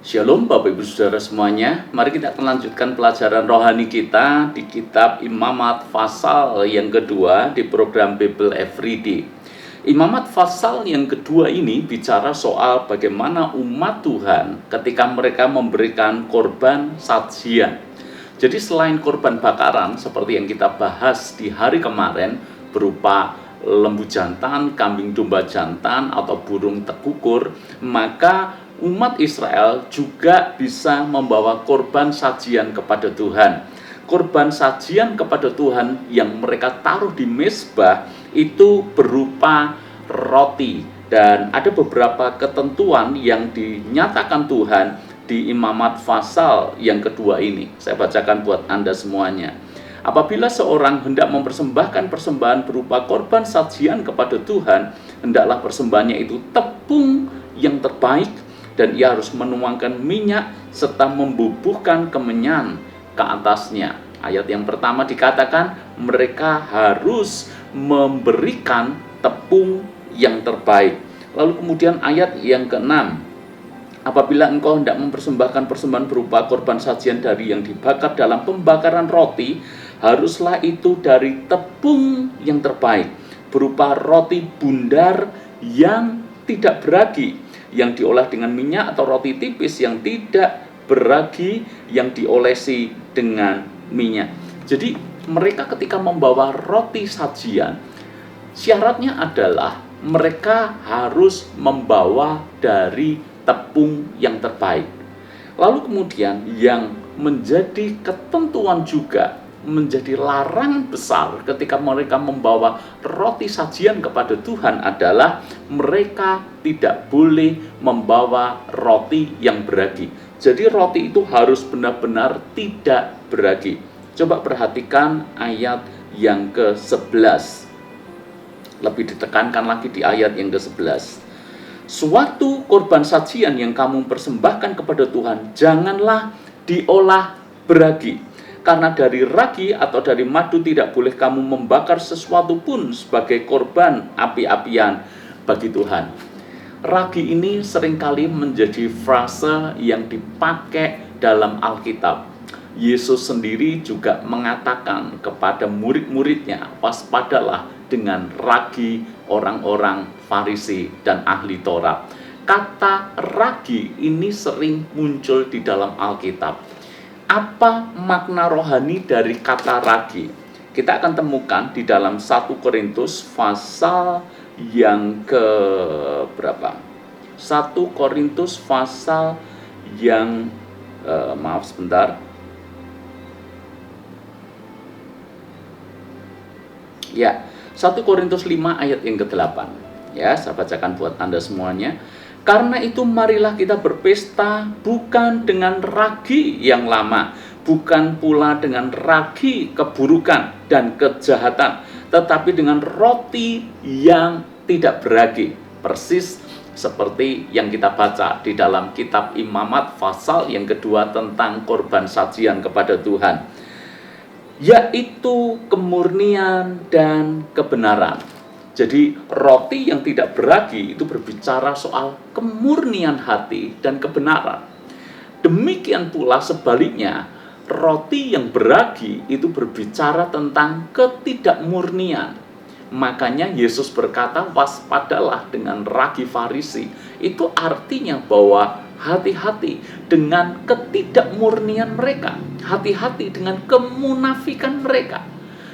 Shalom Bapak Ibu Saudara semuanya. Mari kita akan lanjutkan pelajaran rohani kita di kitab Imamat Pasal yang kedua di program Bible Everyday. Imamat Pasal yang kedua ini bicara soal bagaimana umat Tuhan ketika mereka memberikan korban sajian. Jadi selain korban bakaran seperti yang kita bahas di hari kemarin berupa lembu jantan, kambing domba jantan atau burung tekukur, maka umat Israel juga bisa membawa korban sajian kepada Tuhan. Korban sajian kepada Tuhan yang mereka taruh di mezbah itu berupa roti. Dan ada beberapa ketentuan yang dinyatakan Tuhan di Imamat Pasal yang kedua ini. Saya bacakan buat Anda semuanya. Apabila seorang hendak mempersembahkan persembahan berupa korban sajian kepada Tuhan, hendaklah persembahannya itu tepung yang terbaik, dan ia harus menuangkan minyak serta membubuhkan kemenyan ke atasnya. Ayat yang pertama dikatakan mereka harus memberikan tepung yang terbaik. Lalu kemudian ayat yang ke-6, apabila engkau hendak mempersembahkan persembahan berupa korban sajian dari yang dibakar dalam pembakaran roti, haruslah itu dari tepung yang terbaik, berupa roti bundar yang tidak beragi, yang diolah dengan minyak, atau roti tipis yang tidak beragi yang diolesi dengan minyak. Jadi mereka ketika membawa roti sajian, syaratnya adalah mereka harus membawa dari tepung yang terbaik. Lalu kemudian yang menjadi ketentuan juga, menjadi larang besar ketika mereka membawa roti sajian kepada Tuhan adalah mereka tidak boleh membawa roti yang beragi. Jadi roti itu harus benar-benar tidak beragi. Coba perhatikan ayat yang ke-11. Lebih ditekankan lagi di ayat yang ke-11. Suatu korban sajian yang kamu persembahkan kepada Tuhan, janganlah diolah beragi. Karena dari ragi atau dari madu tidak boleh kamu membakar sesuatu pun sebagai korban api-apian bagi Tuhan. Ragi ini seringkali menjadi frase yang dipakai dalam Alkitab. Yesus sendiri juga mengatakan kepada murid-muridnya, waspadalah dengan ragi orang-orang Farisi dan ahli Taurat. Kata ragi ini sering muncul di dalam Alkitab. Apa makna rohani dari kata ragi? Kita akan temukan di dalam 1 Korintus pasal yang ke berapa? 1 Korintus pasal yang maaf sebentar. Ya, 1 Korintus 5 ayat yang ke-8. Ya, saya bacakan buat Anda semuanya. Karena itu marilah kita berpesta bukan dengan ragi yang lama, bukan pula dengan ragi keburukan dan kejahatan, tetapi dengan roti yang tidak beragi. Persis seperti yang kita baca di dalam kitab Imamat pasal yang kedua tentang korban sajian kepada Tuhan, yaitu kemurnian dan kebenaran. Jadi roti yang tidak beragi itu berbicara soal kemurnian hati dan kebenaran. Demikian pula sebaliknya, roti yang beragi itu berbicara tentang ketidakmurnian. Makanya Yesus berkata, waspadalah dengan ragi Farisi. Itu artinya bahwa hati-hati dengan ketidakmurnian mereka, hati-hati dengan kemunafikan mereka.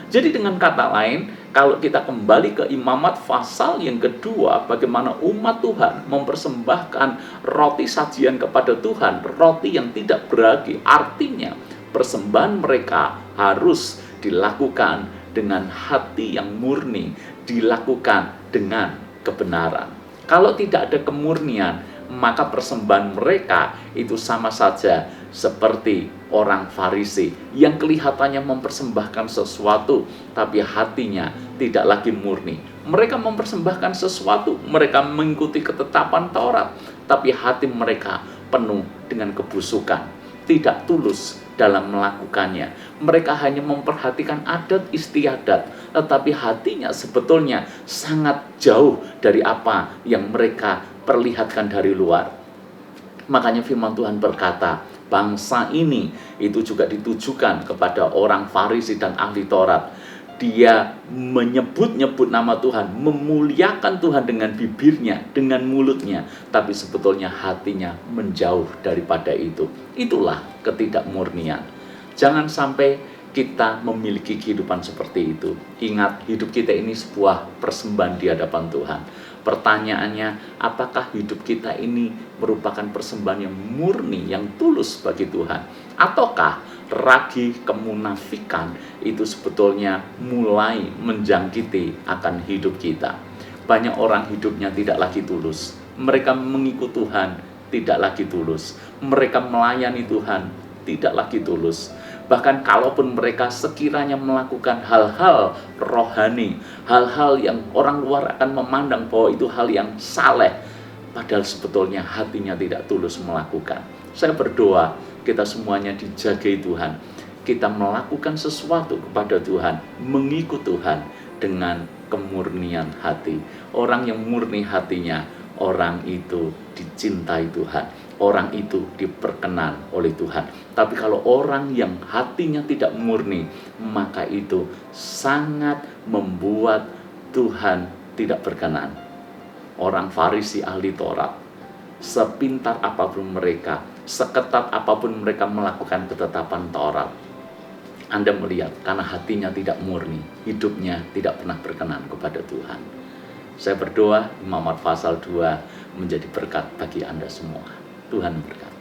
Jadi dengan kata lain, kalau kita kembali ke Imamat pasal yang kedua, bagaimana umat Tuhan mempersembahkan roti sajian kepada Tuhan, roti yang tidak beragi, artinya persembahan mereka harus dilakukan dengan hati yang murni, dilakukan dengan kebenaran. Kalau tidak ada kemurnian, maka persembahan mereka itu sama saja seperti orang Farisi yang kelihatannya mempersembahkan sesuatu, tapi hatinya tidak lagi murni. Mereka mempersembahkan sesuatu, mereka mengikuti ketetapan Taurat, tapi hati mereka penuh dengan kebusukan, tidak tulus dalam melakukannya. Mereka hanya memperhatikan adat istiadat, tetapi hatinya sebetulnya sangat jauh dari apa yang mereka perlihatkan dari luar. Makanya firman Tuhan berkata, bangsa ini itu juga ditujukan kepada orang Farisi dan ahli Taurat. Dia menyebut-nyebut nama Tuhan, memuliakan Tuhan dengan bibirnya, dengan mulutnya, tapi sebetulnya hatinya menjauh daripada itu. Itulah ketidakmurnian. Jangan sampai kita memiliki kehidupan seperti itu. Ingat, hidup kita ini sebuah persembahan di hadapan Tuhan. Pertanyaannya, apakah hidup kita ini merupakan persembahan yang murni, yang tulus bagi Tuhan? Ataukah ragi kemunafikan itu sebetulnya mulai menjangkiti akan hidup kita? Banyak orang hidupnya tidak lagi tulus. Mereka mengikut Tuhan, tidak lagi tulus. Mereka melayani Tuhan, tidak lagi tulus. Bahkan kalaupun mereka sekiranya melakukan hal-hal rohani, hal-hal yang orang luar akan memandang bahwa itu hal yang saleh, padahal sebetulnya hatinya tidak tulus melakukan. Saya berdoa kita semuanya dijagai Tuhan. Kita melakukan sesuatu kepada Tuhan, mengikut Tuhan dengan kemurnian hati. Orang yang murni hatinya, orang itu dicintai Tuhan. Orang itu diperkenan oleh Tuhan. Tapi kalau orang yang hatinya tidak murni, maka itu sangat membuat Tuhan tidak berkenan. Orang Farisi ahli Taurat, sepintar apapun mereka, seketat apapun mereka melakukan ketetapan Taurat, Anda melihat karena hatinya tidak murni, hidupnya tidak pernah berkenan kepada Tuhan. Saya berdoa Imamat pasal 2 menjadi berkat bagi Anda semua. Tuhan berkati.